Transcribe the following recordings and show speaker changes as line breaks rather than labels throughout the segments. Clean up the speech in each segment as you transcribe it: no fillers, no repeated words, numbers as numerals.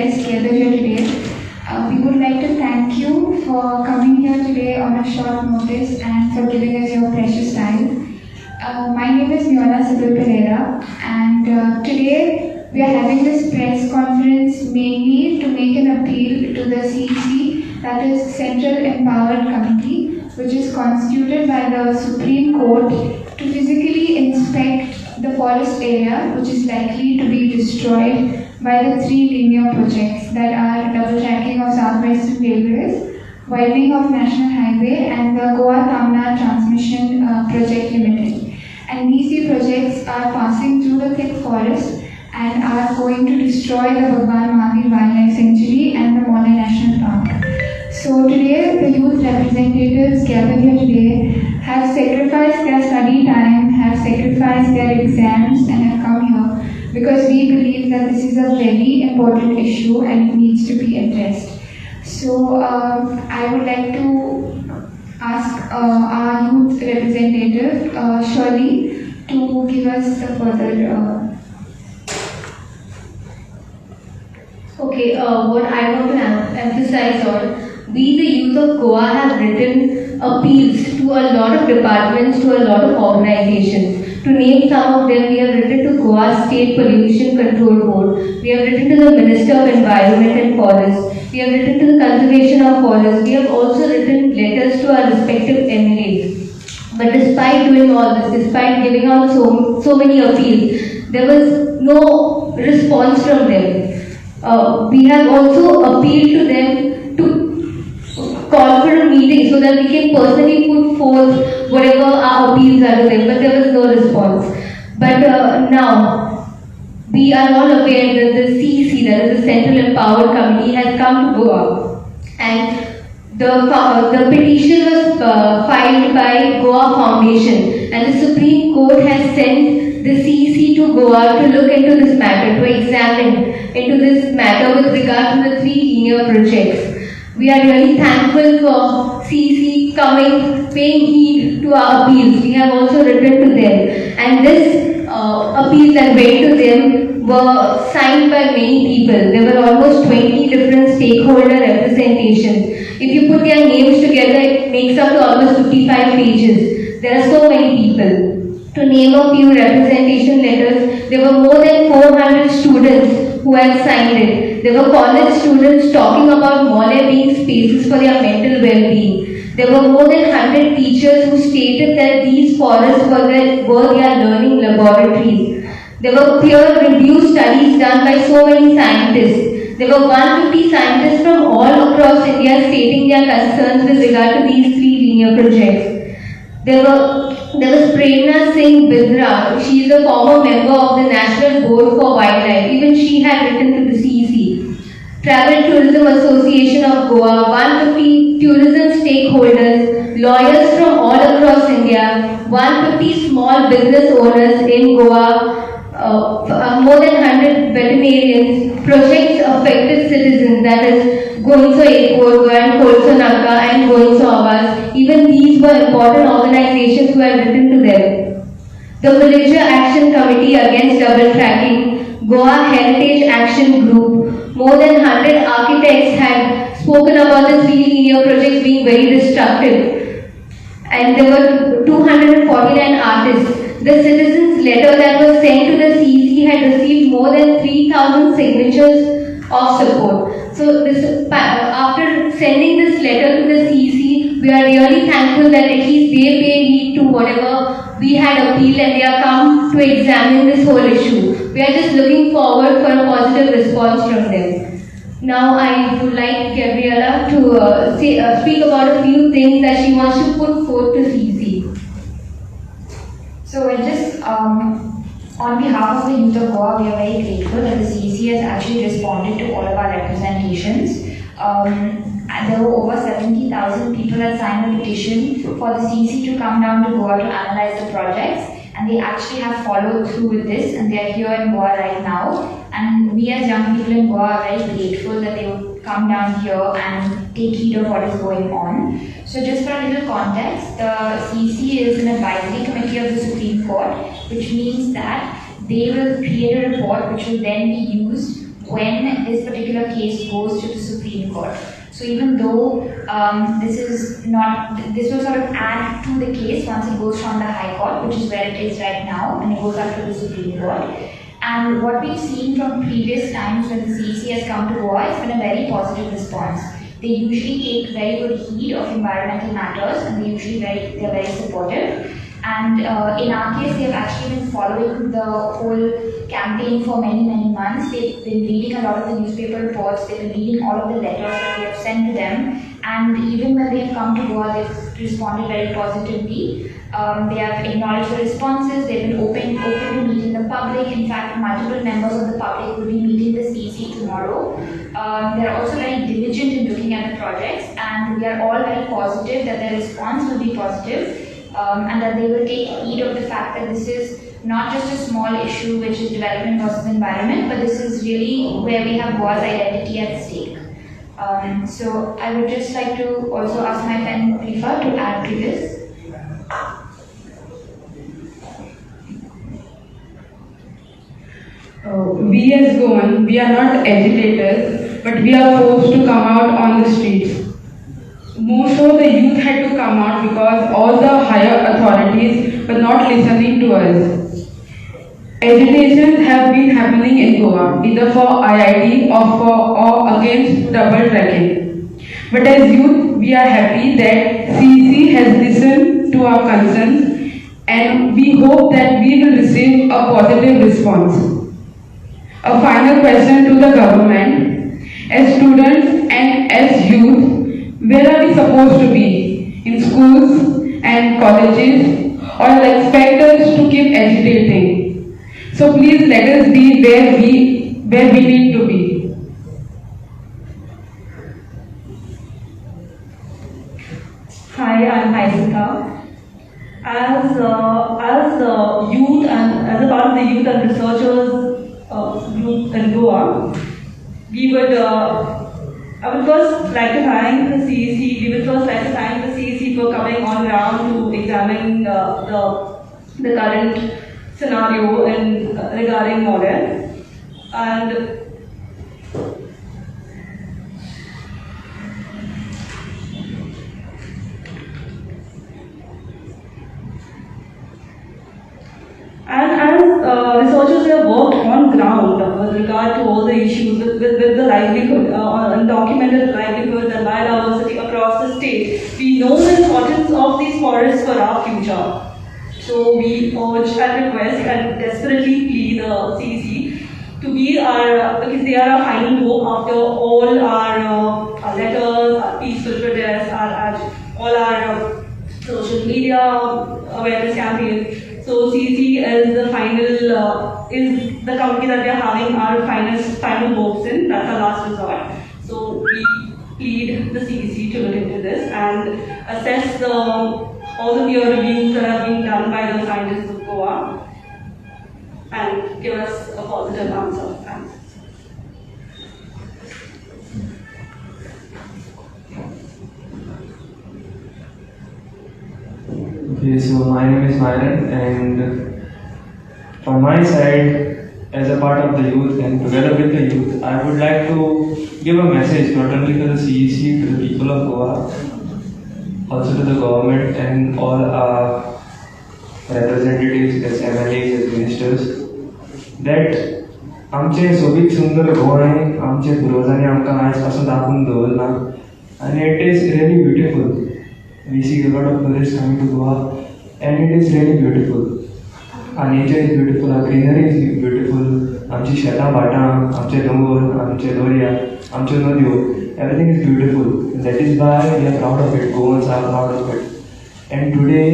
guests gathered here today. We would like to thank you for coming here today on a short notice and for giving us your precious time. My name is Miola Sibyl Pereira, and today we are having this press conference mainly to make an appeal to the CEC, that is Central Empowered Committee, which is constituted by the Supreme Court to physically inspect the forest area which is likely to be destroyed by the three linear projects that are double tracking of Southwestern Railways, widening of National Highway, and the Goa-Tamna Transmission Project Limited. And these three projects are passing through the thick forest and are going to destroy the Bhagwan Mahavir Wildlife Sanctuary and the Maulai National Park. So today, the youth representatives gathered here today have sacrificed their study time, have sacrificed their exams, and have come here because we believe that this is a very important issue and it needs to be addressed. So I would like to ask our youth representative, Shirley, to give us the further.
Okay, what I want to emphasize on, we the youth of Goa have written appeals to a lot of departments, to a lot of organizations. To name some of them, we have written to Goa State Pollution Control Board, we have written to the Minister of Environment and Forests, we have written to the Conservation of Forests, we have also written letters to our respective MLAs. But despite doing all this, despite giving out so many appeals, there was no response from them. We have also appealed to them to call for a meeting so that we can personally put forth whatever our appeals are to them, but there was no response. But now, we are all aware that the CEC, that is the Central Empowered Committee, has come to Goa. And the petition was filed by Goa Foundation, and the Supreme Court has sent the CEC to Goa to look into this matter, to examine into this matter with regard to the three linear projects. We are really thankful for CEC coming, paying heed to our appeals. We have also written to them, and this appeal that went to them were signed by many people. There were almost 20 different stakeholder representations. If you put their names together, it makes up to almost 55 pages. There are so many people. To name a few representation letters, there were more than 400 students who had signed it. There were college students talking about Maulai being spaces for their mental well-being. There were more than 100 teachers who stated that these forests were their learning laboratories. There were peer-reviewed studies done by so many scientists. There were 150 scientists from all across India stating their concerns with regard to these three linear projects. There was Prerna Singh Bidra. She is a former member of the National Board for Wildlife. Even she had written to the CEC. Travel Tourism Association of Goa, 150 tourism stakeholders, lawyers from all across India, 150 small business owners in Goa, more than 100 veterinarians, projects affected citizens, that is Goinso Airport, Goan Kolso Naka and Goinso Awas. Even these were important organizations who had written to them. The Villager Action Committee Against Double Tracking, Goa Heritage Action Group, more than 100 architects had spoken about the three linear projects being very destructive. And there were 249 artists. The citizens' letter that was sent to the CEC had received more than 3,000 signatures of support. So after sending this letter to the CEC, we are really thankful that at least they paid heed to whatever we had appealed and they are come to examine this whole issue. We are just looking forward for a positive response from them. Now I would like Gabriella to speak about a few things that she wants to put forth to CEC.
So on behalf of the youth of Goa, we are very grateful that the CEC has actually responded to all of our representations. And there were over 70,000 people that signed a petition for the CEC to come down to Goa to analyze the projects, and they actually have followed through with this, and they are here in Goa right now. And we as young people in Goa are very grateful that they would come down here and take heed of what is going on. So just for a little context, the CEC is an advisory committee of the Supreme Court, which means that they will create a report which will then be used when this particular case goes to the Supreme Court. So even though this will sort of add to the case once it goes from the High Court, which is where it is right now, and it goes up to the Supreme Court. And what we've seen from previous times when the CEC has come to Goa, it's been a very positive response. They usually take very good heed of environmental matters, and they're very supportive. And in our case, they have actually been following the whole campaign for many, many months. They've been reading a lot of the newspaper reports, they've been reading all of the letters that we have sent to them, and even when they have come to Goa, they've responded very positively. They have acknowledged the responses, they've been open to meeting the public. In fact, multiple members of the public will be meeting the CEC tomorrow. They are also very diligent in looking at the projects, and we are all very positive that their response will be positive. And that they will take heed of the fact that this is not just a small issue which is development versus environment, but this is really where we have Goa's identity at stake. So I would just like to also ask my friend Rifa to add to this.
We as Goan, we are not agitators, but we are forced to come out on the streets. More so, the youth had to come out because all the higher authorities were not listening to us. Agitations have been happening in Goa, either for IIT or against double tracking. But as youth, we are happy that CEC has listened to our concerns, and we hope that we will receive a positive response. A final question to the government. As students and as youth, where are we supposed to be? In schools and colleges, or expect us to keep agitating? So please let us be where we need to be.
Hi, I'm Haisika. As youth and as a part of the youth and researchers group in Goa, I would first like to thank the CEC. We would first like to thank the CEC for coming on ground to examine the current scenario regarding model. And as researchers, we have worked on ground with regard to all the issues with the livelihood, undocumented livelihood and biodiversity across the state. We know the importance of these forests for our future. So we urge and request and desperately plead the CEC to be because they are our final hope after all our letters, our peaceful protests, all our social media awareness campaigns. So CEC is the final, is the company that we are having our final hopes in. That's our last resort. So we plead the CEC to look into this and assess all the peer reviews that have been done by the scientists of Goa and give us a positive answer. Thanks.
Okay, so my name is Myron, and from my side, as a part of the youth and together with the youth, I would like to give a message not only to the CEC, to the people of Goa, also to the government and all our representatives as MLAs, as ministers, that आमचे सोबीत सुंदर गोंय आमचे पुर्वजांनी आमकां आयज पासून दाखोवन दवरला आनी it is really beautiful. We see a lot of tourists coming to Goa and it is really beautiful. Our nature is beautiful, our greenery is beautiful. आमची शेतां भाटां, आमचे दोंगर, आमचे दर्या, आमच्यो नद्यो, everything is beautiful. That is why we are proud of it. Goans are proud of it. And today,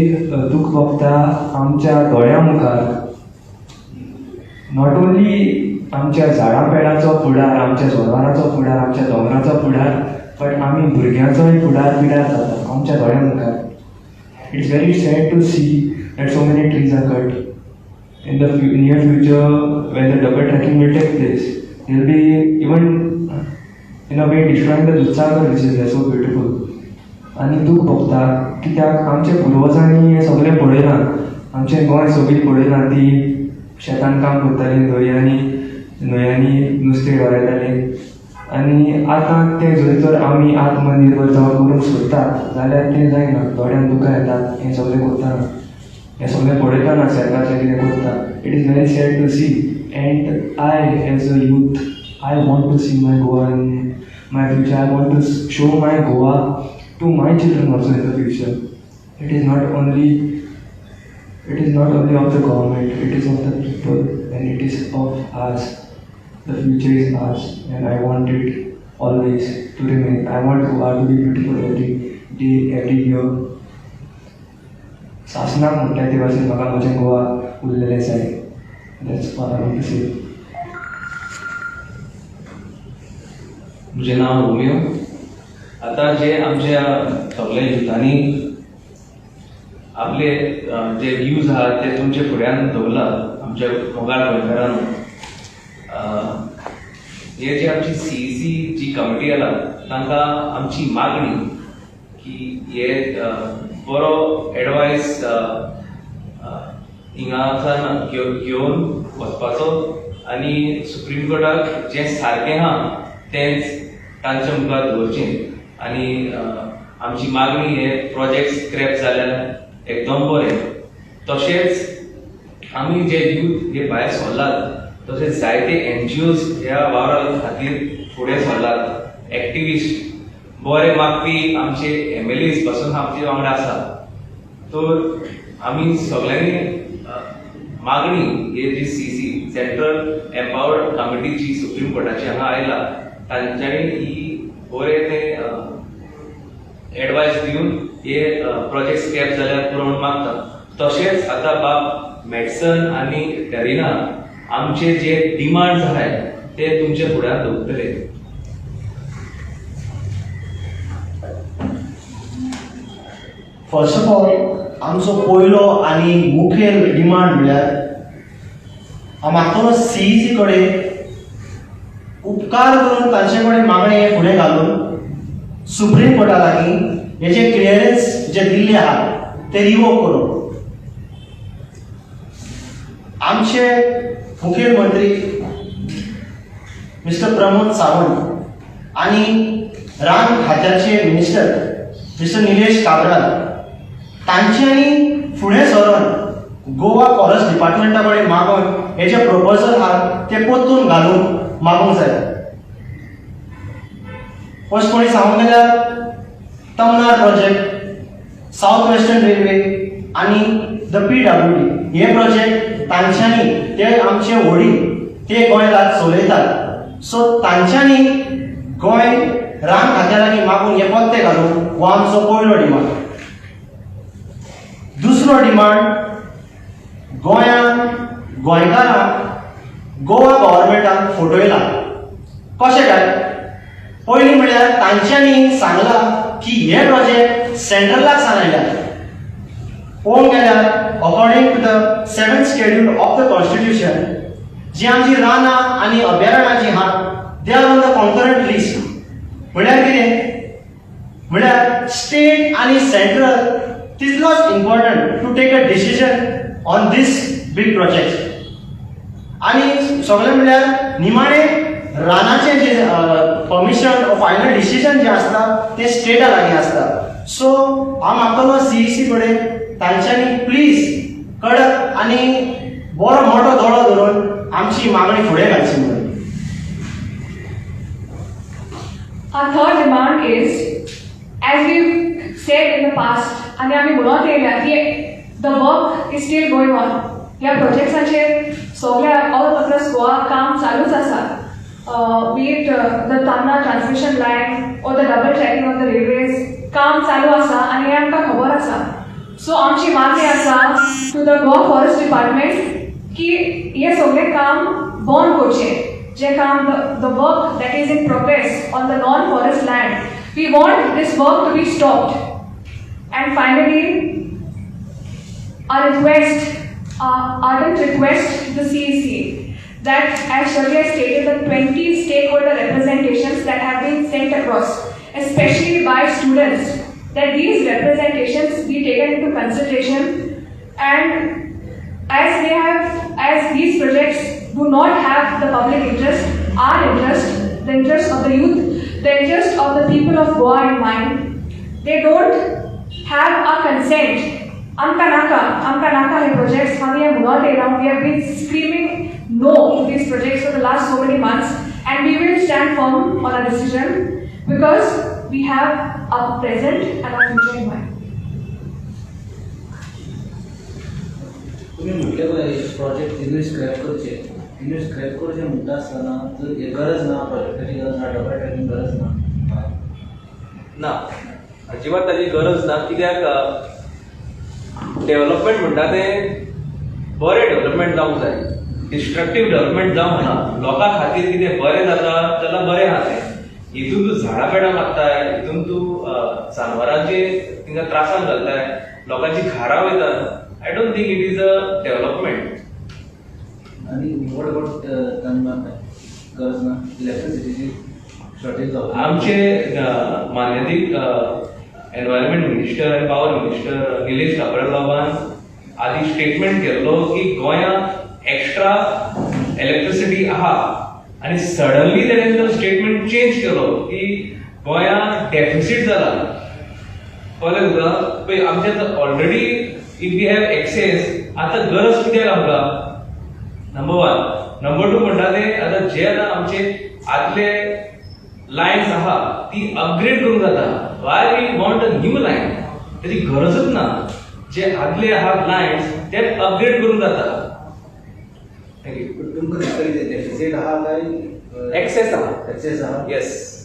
दूख भोगता आमच्या दोळ्यां मुखार not only आमच्या झाडां पेडांचो फुडार, आमच्या जोरवाराचो फुडार, आमच्या दोंगराचो फुडार, but आमी भुरग्यांचोय फुडार बिडार जाता आमच्या दोळ्यां मुखार. It's very sad to see that so many trees are cut. In the near future, when the double tracking will take place, they'll be even in a way destroying the Dudhsagar, which is so beautiful. आनी दूख भोगता कित्याक आमच्या पुर्वजांनी हें सगळें पळयलां. आमचें गोंय सोबीत पळयलां, ती शेतान काम करतालीं, दर्यांनी न्हंयांनी नुस्तें गरयताले आनी आतां तें जर तर आमी आत्मनिर्भर जावन करूंक सोदतात जाल्यार तें जायना. थोड्यांक दुकां येतात हें सगळें करतना, हें सगळें पळयतना सरकार कितें करता. It is very sad to see. And I as a youth, I want to see my Goa in my future. I want to show my Goa to my children also in the future. It is not only of the government, it is of the people, and it is of us. The future is ours, and I want it always to remain. I want Goa to be beautiful every day, every year. सासनाक म्हटल्यार ते भाशेन म्हाका म्हजें गोवा उरलेलें जाय. That's what I want to say.
म्हजें नांव Romeo. आतां जे आमच्या सगळ्या युथांनी आपले जे व्ह्यूज आहात ते तुमचे फुड्यान दवरला आमच्या मोगाळ गोंयकारांनो. हे जी आमची CEC जी कमिटी आला तांकां आमची मागणी की हे बरो एडवायस हिंगासान घेवन वचपाचो आनी सुप्रीम कोर्टाक जें सारकें आहा तेंच तांच्या मुखार दवरचें आनी आमची मागणी हे प्रोजेक्ट स्क्रॅप जाल्यार एकदम बरें. तशेंच आमी जे यूथ हे भायर सरलात तशेंच जायते NGOs ह्या वावरा खातीर फुडें सरलात. एक्टिविस्ट बरे मागपी आमचे MLAs पासून आमचे वांगडा आसा. तर आमी सगळ्यांनी मागणी हे जी CEC सेंट्रल एम्पावर्ड कमिटी जी सुप्रीम कोर्टाची हांगा आयला तांच्यांनी ही बरे ते एडवायस दिवन हे प्रोजेक्ट स्क्रॅप जाल्यार पुरो म्हणून मागता. तशेंच आतां बाब मॅडिसन आनी टॅरिना आमचे जे डिमांड्स आहाय ते तुमचे फुड्यान दवरतले.
फर्स्ट ऑफ ऑल आमचो पयलो आनी मुखेल डिमांड म्हळ्यार हांव मागतलो CEC कडेन उपकार करून तांचे कडेन मागणी हे फुडें घालून सुप्रीम कोर्टा लागीं हे जे क्लियरन्स जे दिल्ले आहा ते रिवोक करून. आमचे मुखेलमंत्री मिस्टर प्रमोद सावंत आनी रान खात्याचे मिनिस्टर मिस्टर निलेश काब्राल तांच्यांनी फुडें सरून गोवा फॉरेस्ट डिपार्टमेंटा कडेन मागून हे जे प्रपोजल आहा ते परतून घालून मागूंक जाय. स्पश्टपणे सांगूंक गेल्यार Tamnar project, south western railway आनी द PWD हे प्रोजेक्ट तांच्यांनी ते आमचे व्हडी ते गोंयांत चलयतात. सो तांच्यांनी गोंय रान खात्या लागीं मागून हे पत्ते घालून हो आमचो पयलो डिमांड. दुसरो डिमांड गोंयकारांक गोवा गव्हर्मेंटान फटयला. कशें काय पयलीं म्हळ्यार तांच्यांनी सांगलां की हे प्रोजेक्ट सेंट्रलाक सांगयल्या. पळोवंक गेल्यार according to the 7th schedule of the constitution जी आमची रानां आनी अभयारण्यां जी आहात they are on the concurrent list. म्हळ्यार कितें म्हळ्यार स्टेट आनी सेंट्रल तितलोच important to take a decision on this big project. आनी सगळें म्हळ्यार निमाणें रानाचें जे परमिशन फायनल डिसिजन जे आसता ते स्टेटा लागीं आसता. सो हांव मागतलो CEC कडेन तांच्यांनी प्लीज कडक आनी बरो मोठो दोळो धरून आमची मागणी फुडें घालची म्हणून.
Our third demand is, as we've said in the past, and आमी म्हणत येयल्या की the work is still going on. ह्या प्रोजेक्ट्साचेर सगळ्या ऑल अक्रॉस गोवा काम चालूच आसा. Be it the Tamna transmission line or the double tracking of the railways, काम चालू आसा आनी हें आमकां खबर आसा. सो आमची मागणी आसा to the Goa forest department की हे सगळें काम बंद करचें. जे काम the work that is in progress on the non-forest land, we want this work to be stopped. And finally, our request, ardent request to the CEC that, as Shirley has stated, the 20 stakeholder representations that have been sent across, especially by students, that these representations be taken into consideration, and as these projects do not have the public interest, our interest, the interest of the youth, the interest of the people of Goa in mind. They don't have a consent. Amka naka he projects, we have been screaming no to these projects for the last so many months, and we will stand firm on our decision because we have our present and our future in mind.
तुम्ही म्हटले project तिनूय scrap करचे म्हणटा आसतना जर गरज ना प्रोजेक्टाची गरज ना डेव्हलपमेंटाची गरज
ना अजिबात ताची गरज ना कित्याक डेव्हलपमेंट म्हणटा तें बरें डेव्हलपमेंट जावंक जाय डिस्ट्रक्टीव डेव्हलपमेंट जावंक ना लोकां खातीर कितें बरें जाता जाल्यार बरें आहा तें हितून तूं झाडां पेडां मारताय हितून तूं जानवरांचे तांकां त्रासान घालताय लोकांची घरां वयतात I don't think it is a development.
आणि what about गरज ना इलेक्ट्रिसिटीची शॉर्टेज जावं
आमचे मान्यदीक एनवायरमेंट मिनिस्टर आनी पावर मिनिस्टर निलेश काब्रालावान आदी स्टेटमेंट केल्लो की गोंयांत एक्स्ट्रा इलेक्ट्रिसिटी आहा आनी सडनली तेणें तो स्टेटमेंट चेंज केलो की गोंयांत डेफिसीट जाला कळ्ळें तुका पळय आमच्या already if we have excess आता गरज कित्याक आमकां नंबर 1 नंबर 2 म्हणटा ते आतां जे आतां आमचे आदले लायन्स आहा ती अपग्रेड करूंक जाता why we want a new line तेची गरजच ना जे आदले आहा लायन्स ते अपग्रेड करूंक जाता थँक्यू
तुमकां दिसता डेफिसीट आहा काय
एक्सेस आहा
एक्सेस आहा
येस